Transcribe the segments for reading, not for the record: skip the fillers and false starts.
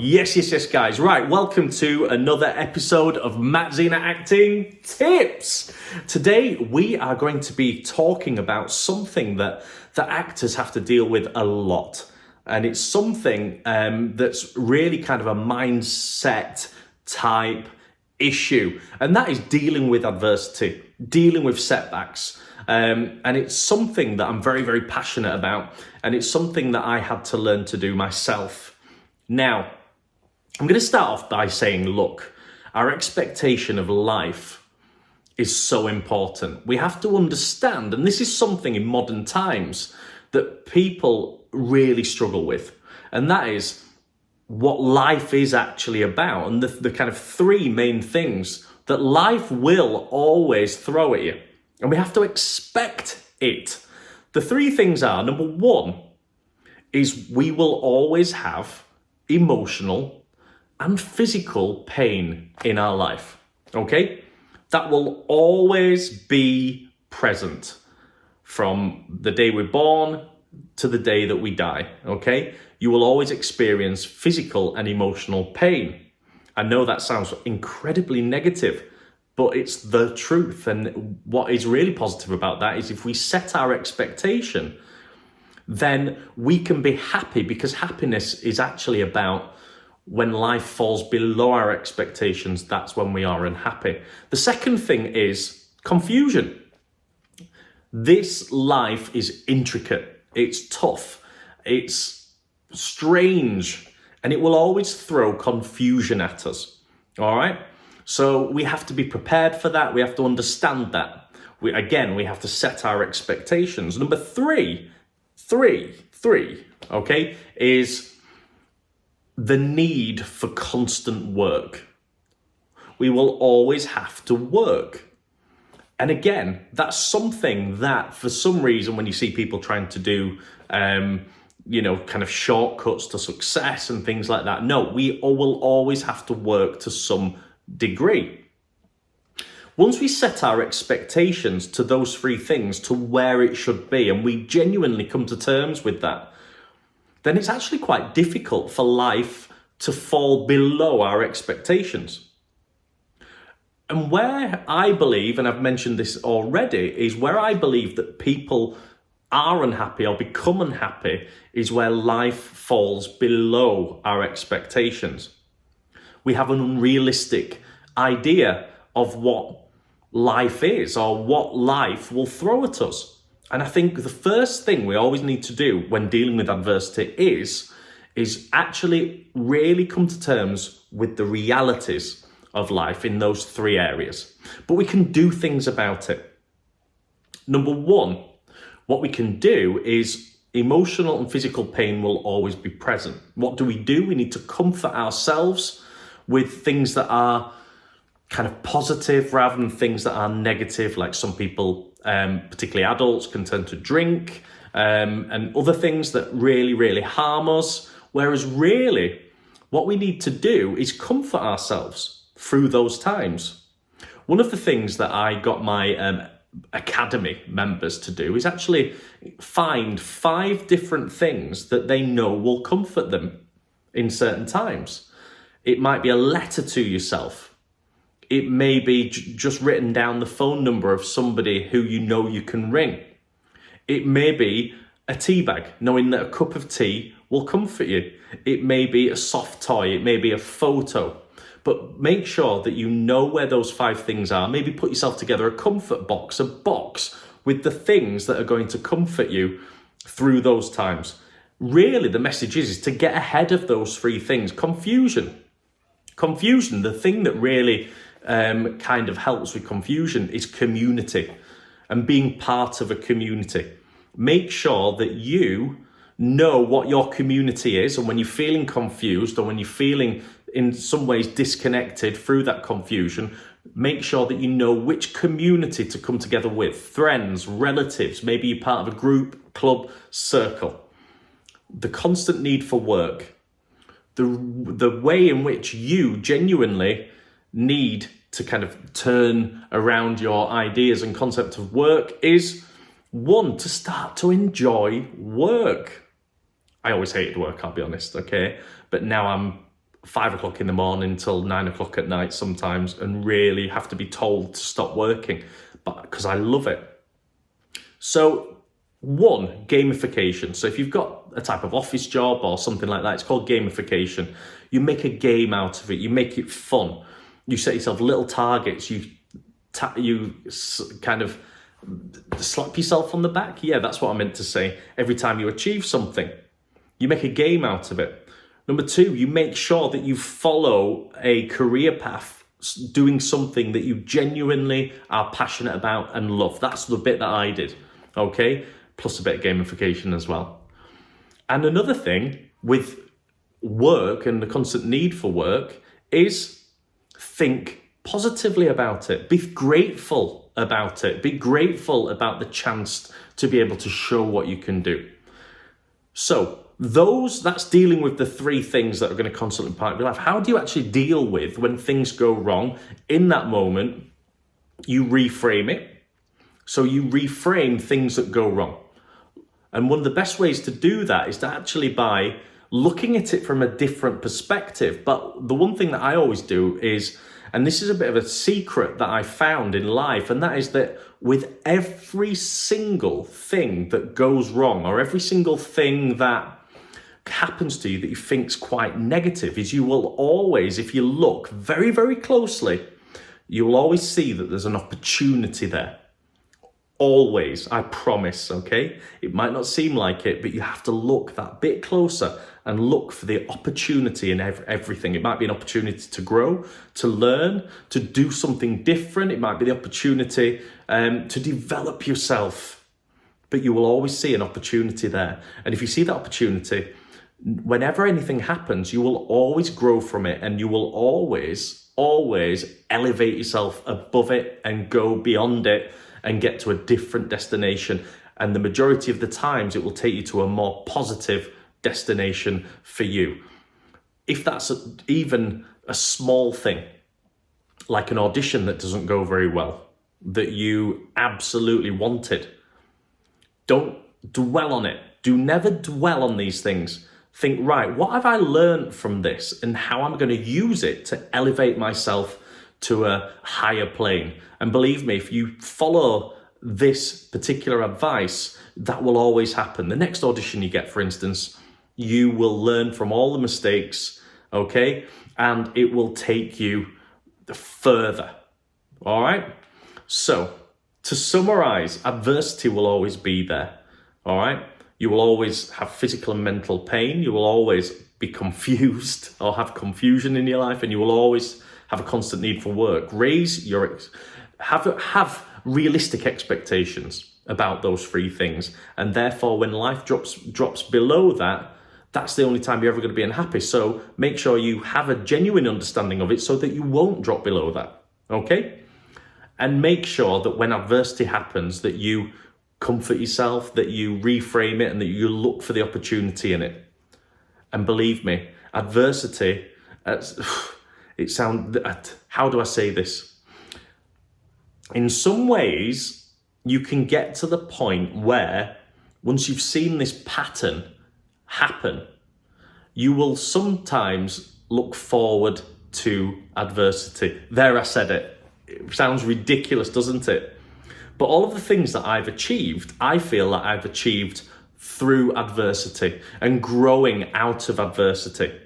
Yes, guys. Right, welcome to another episode of Matt Zina Acting Tips. Today, we are going to be talking about something that the actors have to deal with a lot. And it's something that's really kind of a mindset type issue. And that is dealing with adversity, dealing with setbacks. And it's something that I'm very, very passionate about. And it's something that I had to learn to do myself. Now, I'm going to start off by saying, look, our expectation of life is so important. We have to understand, and this is something in modern times that people really struggle with, and that is what life is actually about, and the kind of three main things that life will always throw at you, and we have to expect it. The three things are, number one, is we will always have emotional and physical pain in our life, okay? That will always be present from the day we're born to the day that we die, okay? You will always experience physical and emotional pain. I know that sounds incredibly negative, but it's the truth. And what is really positive about that is if we set our expectation, then we can be happy, because happiness is actually about when life falls below our expectations, that's when we are unhappy. The second thing is confusion. This life is intricate, it's tough, it's strange, and it will always throw confusion at us, all right? So we have to be prepared for that, we have to understand that. We have to set our expectations. Number three, okay, is the need for constant work. We will always have to work. And again, that's something that for some reason, when you see people trying to do, kind of shortcuts to success and things like that, no, we will always have to work to some degree. Once we set our expectations to those three things, to where it should be, and we genuinely come to terms with that, then it's actually quite difficult for life to fall below our expectations. And where I believe, and I've mentioned this already, is where I believe that people are unhappy or become unhappy is where life falls below our expectations. We have an unrealistic idea of what life is or what life will throw at us. And I think the first thing we always need to do when dealing with adversity is actually really come to terms with the realities of life in those three areas. But we can do things about it. Number one, what we can do is emotional and physical pain will always be present. What do? We need to comfort ourselves with things that are kind of positive rather than things that are negative, like some people, particularly adults, can turn to drink and other things that really, really harm us. Whereas really, what we need to do is comfort ourselves through those times. One of the things that I got my academy members to do is actually find 5 different things that they know will comfort them in certain times. It might be a letter to yourself. It may be just written down the phone number of somebody who you know you can ring. It may be a tea bag, knowing that a cup of tea will comfort you. It may be a soft toy, it may be a photo. But make sure that you know where those 5 things are. Maybe put yourself together a comfort box, a box with the things that are going to comfort you through those times. Really, the message is to get ahead of those 3 things. Confusion, the thing that really kind of helps with confusion is community and being part of a community. Make sure that you know what your community is, and when you're feeling confused or when you're feeling in some ways disconnected through that confusion, make sure that you know which community to come together with. Friends, relatives, maybe you're part of a group, club, circle. The constant need for work, the way in which you genuinely need to kind of turn around your ideas and concept of work is, one, to start to enjoy work. I always hated work, I'll be honest, okay? But now I'm 5 o'clock in the morning till 9 o'clock at night sometimes, and really have to be told to stop working, but because I love it. So one, gamification. So if you've got a type of office job or something like that, it's called gamification. You make a game out of it. You make it fun. You set yourself little targets. You kind of slap yourself on the back. Yeah, that's what I meant to say. Every time you achieve something, you make a game out of it. Number two, you make sure that you follow a career path, doing something that you genuinely are passionate about and love. That's the bit that I did, okay? Plus a bit of gamification as well. And another thing with work and the constant need for work is think positively about it. Be grateful about it. Be grateful about the chance to be able to show what you can do. So that's dealing with the three things that are going to constantly part of your life. How do you actually deal with when things go wrong? In that moment, you reframe it. So you reframe things that go wrong. And one of the best ways to do that is to actually by looking at it from a different perspective. But the one thing that I always do is, and this is a bit of a secret that I found in life, and that is that with every single thing that goes wrong, or every single thing that happens to you that you think's quite negative, is you will always, if you look very, very closely, you will always see that there's an opportunity there. Always, I promise, okay? It might not seem like it, but you have to look that bit closer and look for the opportunity in everything. It might be an opportunity to grow, to learn, to do something different. It might be the opportunity to develop yourself, but you will always see an opportunity there. And if you see that opportunity, whenever anything happens, you will always grow from it, and you will always elevate yourself above it and go beyond it and get to a different destination. And the majority of the times it will take you to a more positive destination for you. If that's even a small thing, like an audition that doesn't go very well, that you absolutely wanted, don't dwell on it. Do never dwell on these things. Think, right, what have I learned from this, and how am I going to use it to elevate myself to a higher plane? And believe me, if you follow this particular advice, that will always happen. The next audition you get, for instance, you will learn from all the mistakes, okay? And it will take you further, all right? So, to summarize, adversity will always be there, all right? You will always have physical and mental pain. You will always be confused or have confusion in your life, and you will always have a constant need for work. Have realistic expectations about those three things, and therefore when life drops below that, that's the only time you're ever going to be unhappy. So make sure you have a genuine understanding of it so that you won't drop below that, okay? And make sure that when adversity happens, that you comfort yourself, that you reframe it, and that you look for the opportunity in it. And believe me, adversity, how do I say this? In some ways, you can get to the point where once you've seen this pattern happen, you will sometimes look forward to adversity. There, I said it. It sounds ridiculous, doesn't it? But all of the things that I've achieved, I feel that I've achieved through adversity and growing out of adversity.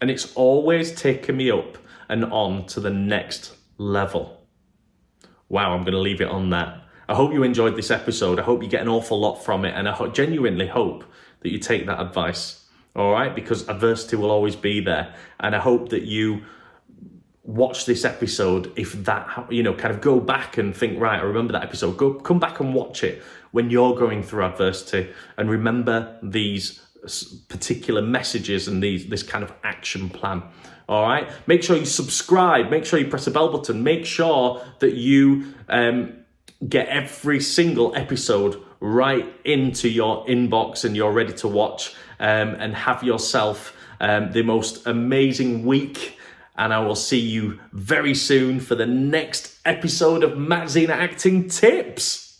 And it's always taken me up and on to the next level. Wow, I'm going to leave it on that. I hope you enjoyed this episode. I hope you get an awful lot from it. And I genuinely hope that you take that advice, all right? Because adversity will always be there. And I hope that you watch this episode, if that, kind of go back and think, right, I remember that episode. Come back and watch it when you're going through adversity, and remember these particular messages and this kind of action plan. All right, make sure you subscribe, make sure you press the bell button, make sure that you get every single episode right into your inbox and you're ready to watch, and have yourself the most amazing week. And I will see you very soon for the next episode of Matt Zina Acting Tips.